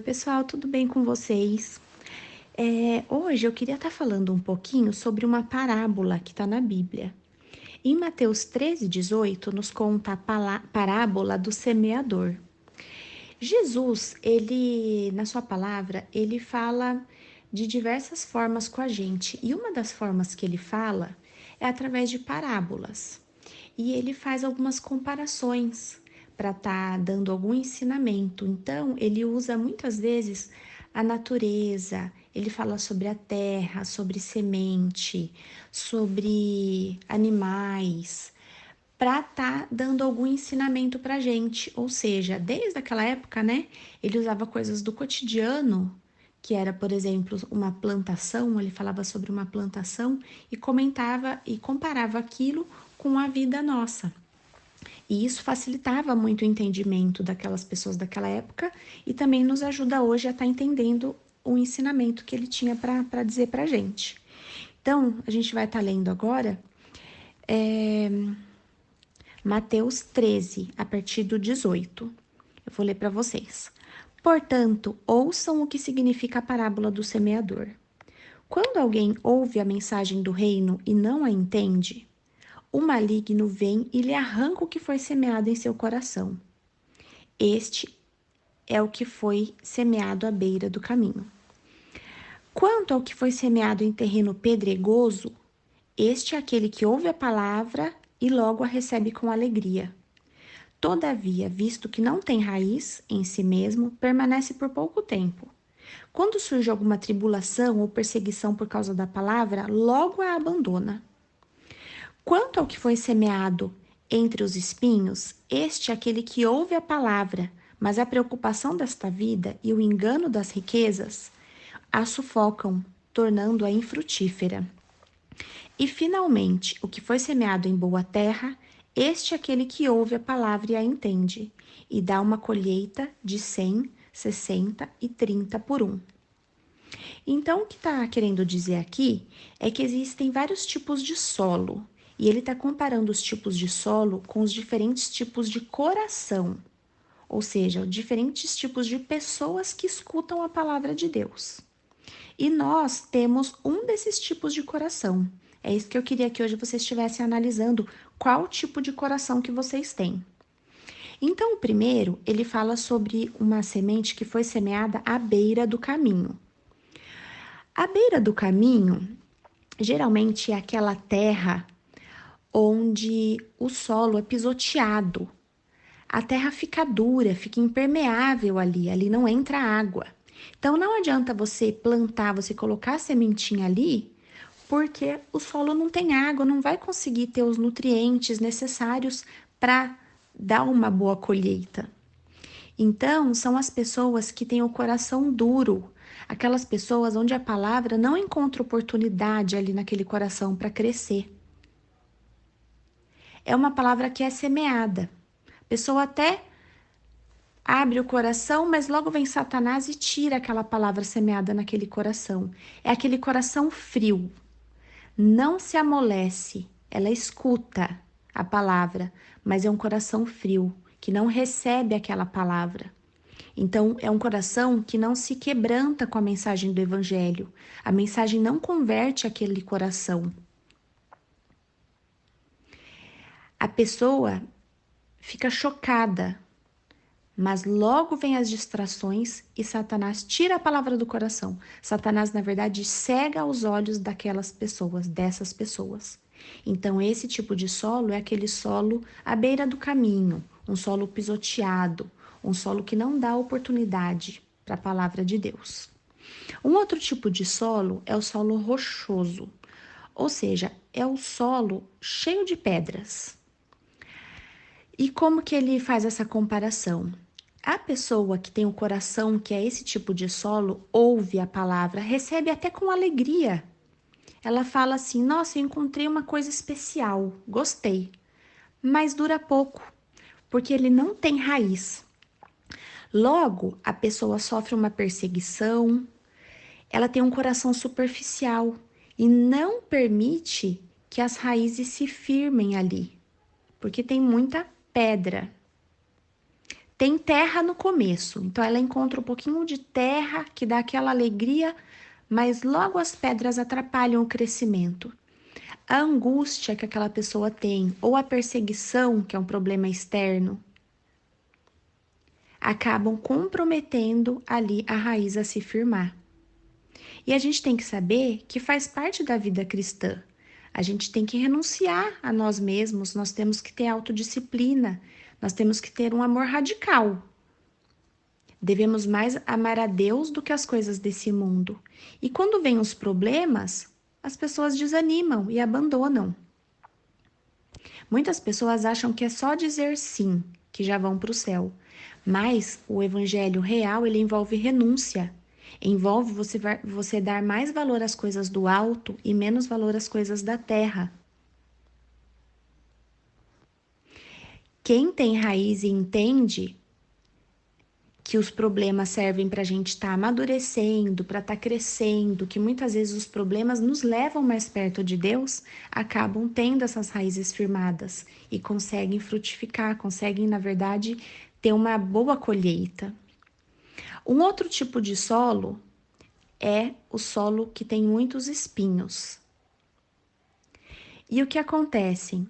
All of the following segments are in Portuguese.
pessoal, tudo bem com vocês? Hoje eu queria estar falando um pouquinho sobre uma parábola que está na Bíblia. Em Mateus 13:18, nos conta a parábola do semeador. Jesus, na sua palavra, ele fala de diversas formas com a gente, e uma das formas que ele fala é através de parábolas. E ele faz algumas comparações para estar dando algum ensinamento. Então, ele usa muitas vezes a natureza, ele fala sobre a terra, sobre semente, sobre animais, para estar dando algum ensinamento para gente. Ou seja, desde aquela época, né, ele usava coisas do cotidiano, que era, por exemplo, uma plantação, ele falava sobre uma plantação e comentava e comparava aquilo com a vida nossa. E isso facilitava muito o entendimento daquelas pessoas daquela época e também nos ajuda hoje a estar entendendo o ensinamento que ele tinha para dizer para a gente. Então, a gente vai estar lendo agora Mateus 13, a partir do 18. Eu vou ler para vocês. Portanto, ouçam o que significa a parábola do semeador. Quando alguém ouve a mensagem do reino e não a entende, o maligno vem e lhe arranca o que foi semeado em seu coração. Este é o que foi semeado à beira do caminho. Quanto ao que foi semeado em terreno pedregoso, este é aquele que ouve a palavra e logo a recebe com alegria. Todavia, visto que não tem raiz em si mesmo, permanece por pouco tempo. Quando surge alguma tribulação ou perseguição por causa da palavra, logo a abandona. Quanto ao que foi semeado entre os espinhos, este é aquele que ouve a palavra, mas a preocupação desta vida e o engano das riquezas a sufocam, tornando-a infrutífera. E, finalmente, o que foi semeado em boa terra, este é aquele que ouve a palavra e a entende, e dá uma colheita de 100, 60 e 30 por um. Então, o que está querendo dizer aqui é que existem vários tipos de solo, e ele está comparando os tipos de solo com os diferentes tipos de coração, ou seja, diferentes tipos de pessoas que escutam a palavra de Deus. E nós temos um desses tipos de coração. É isso que eu queria que hoje vocês estivessem analisando qual tipo de coração que vocês têm. Então, o primeiro, ele fala sobre uma semente que foi semeada à beira do caminho. À beira do caminho, geralmente é aquela terra onde o solo é pisoteado. A terra fica dura, fica impermeável ali não entra água. Então não adianta você plantar, você colocar a sementinha ali, porque o solo não tem água, não vai conseguir ter os nutrientes necessários para dar uma boa colheita. Então, são as pessoas que têm o coração duro, aquelas pessoas onde a palavra não encontra oportunidade ali naquele coração para crescer. É uma palavra que é semeada. A pessoa até abre o coração, mas logo vem Satanás e tira aquela palavra semeada naquele coração. É aquele coração frio. Não se amolece, ela escuta a palavra, mas é um coração frio, que não recebe aquela palavra. Então, é um coração que não se quebranta com a mensagem do evangelho. A mensagem não converte aquele coração. A pessoa fica chocada, mas logo vem as distrações e Satanás tira a palavra do coração. Satanás, na verdade, cega os olhos daquelas pessoas, dessas pessoas. Então, esse tipo de solo é aquele solo à beira do caminho, um solo pisoteado, um solo que não dá oportunidade para a palavra de Deus. Um outro tipo de solo é o solo rochoso, ou seja, é o solo cheio de pedras. E como que ele faz essa comparação? A pessoa que tem o coração, que é esse tipo de solo, ouve a palavra, recebe até com alegria. Ela fala assim: nossa, eu encontrei uma coisa especial, gostei. Mas dura pouco, porque ele não tem raiz. Logo, a pessoa sofre uma perseguição, ela tem um coração superficial e não permite que as raízes se firmem ali, porque tem muita pedra. tem terra no começo, então ela encontra um pouquinho de terra que dá aquela alegria, mas logo as pedras atrapalham o crescimento. A angústia que aquela pessoa tem, ou a perseguição, que é um problema externo, acabam comprometendo ali a raiz a se firmar. E a gente tem que saber que faz parte da vida cristã. A gente tem que renunciar a nós mesmos, nós temos que ter autodisciplina, nós temos que ter um amor radical. Devemos mais amar a Deus do que as coisas desse mundo. E quando vêm os problemas, as pessoas desanimam e abandonam. Muitas pessoas acham que é só dizer sim que já vão para o céu. Mas o evangelho real, ele envolve renúncia. Envolve você dar mais valor às coisas do alto e menos valor às coisas da terra. Quem tem raiz e entende que os problemas servem para a gente estar amadurecendo, para estar crescendo, que muitas vezes os problemas nos levam mais perto de Deus, acabam tendo essas raízes firmadas e conseguem frutificar, conseguem, na verdade, ter uma boa colheita. Um outro tipo de solo é o solo que tem muitos espinhos. E o que acontece?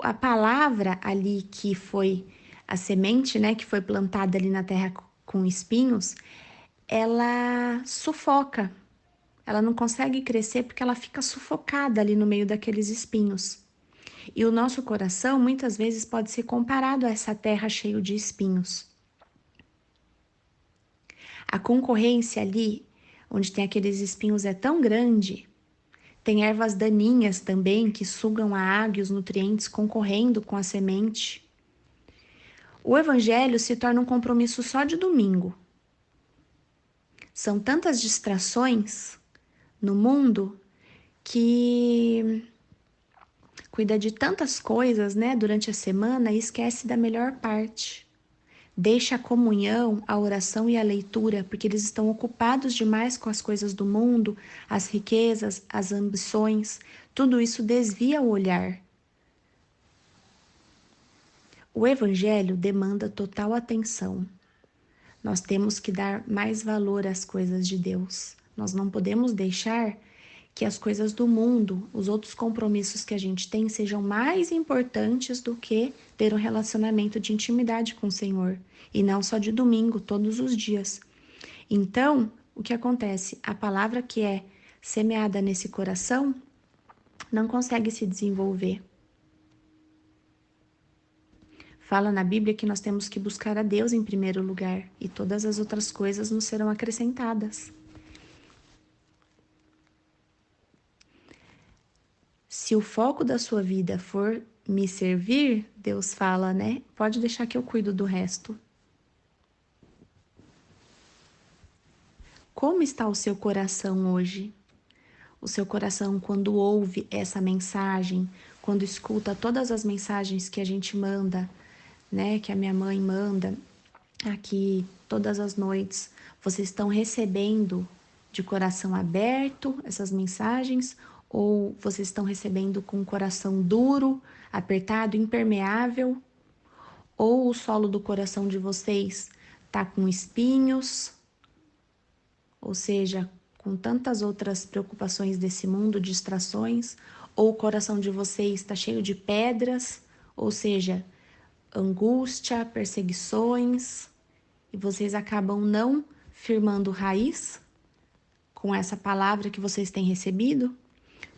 A palavra ali que foi a semente, né, que foi plantada ali na terra com espinhos, ela sufoca. Ela não consegue crescer porque ela fica sufocada ali no meio daqueles espinhos. E o nosso coração muitas vezes pode ser comparado a essa terra cheia de espinhos. A concorrência ali, onde tem aqueles espinhos, é tão grande. Tem ervas daninhas também que sugam a água e os nutrientes concorrendo com a semente. O evangelho se torna um compromisso só de domingo. São tantas distrações no mundo que cuida de tantas coisas, né, durante a semana e esquece da melhor parte. Deixa a comunhão, a oração e a leitura, porque eles estão ocupados demais com as coisas do mundo, as riquezas, as ambições. Tudo isso desvia o olhar. O evangelho demanda total atenção. Nós temos que dar mais valor às coisas de Deus. Nós não podemos deixar que as coisas do mundo, os outros compromissos que a gente tem, sejam mais importantes do que ter um relacionamento de intimidade com o Senhor. E não só de domingo, todos os dias. Então, o que acontece? A palavra que é semeada nesse coração não consegue se desenvolver. Fala na Bíblia que nós temos que buscar a Deus em primeiro lugar e todas as outras coisas nos serão acrescentadas. Se o foco da sua vida for me servir, Deus fala, né? Pode deixar que eu cuido do resto. Como está o seu coração hoje? O seu coração, quando ouve essa mensagem, quando escuta todas as mensagens que a gente manda, né? Que a minha mãe manda aqui todas as noites, vocês estão recebendo de coração aberto essas mensagens ou vocês estão recebendo com o coração duro, apertado, impermeável? Ou o solo do coração de vocês tá com espinhos, ou seja, com tantas outras preocupações desse mundo, distrações, ou o coração de vocês está cheio de pedras, ou seja, angústia, perseguições, e vocês acabam não firmando raiz com essa palavra que vocês têm recebido?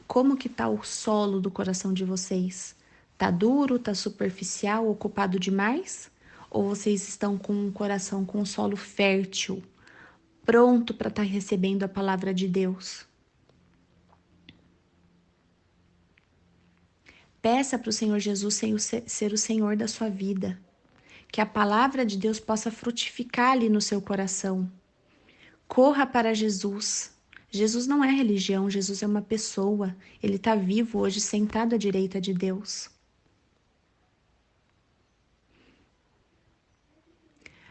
Como que tá o solo do coração de vocês? Tá duro, tá superficial, ocupado demais? Ou vocês estão com um coração com um solo fértil, pronto para estar recebendo a palavra de Deus? Peça para o Senhor Jesus ser o Senhor da sua vida. Que a palavra de Deus possa frutificar ali no seu coração. Corra para Jesus. Jesus não é religião, Jesus é uma pessoa. Ele está vivo hoje, sentado à direita de Deus.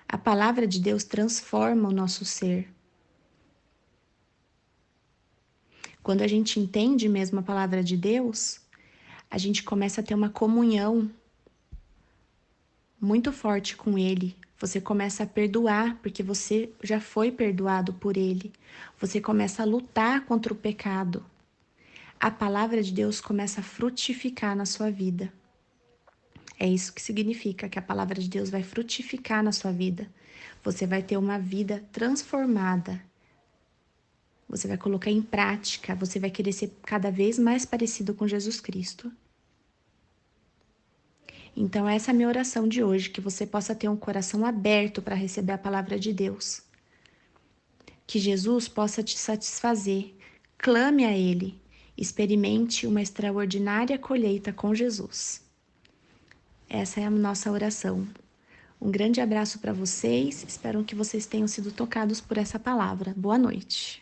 A palavra de Deus transforma o nosso ser. Quando a gente entende mesmo a palavra de Deus, a gente começa a ter uma comunhão muito forte com Ele. Você começa a perdoar, porque você já foi perdoado por Ele. Você começa a lutar contra o pecado. A palavra de Deus começa a frutificar na sua vida. É isso que significa que a palavra de Deus vai frutificar na sua vida. Você vai ter uma vida transformada. Você vai colocar em prática, você vai querer ser cada vez mais parecido com Jesus Cristo. Então, essa é a minha oração de hoje, que você possa ter um coração aberto para receber a palavra de Deus. Que Jesus possa te satisfazer. Clame a Ele. Experimente uma extraordinária colheita com Jesus. Essa é a nossa oração. Um grande abraço para vocês. Espero que vocês tenham sido tocados por essa palavra. Boa noite.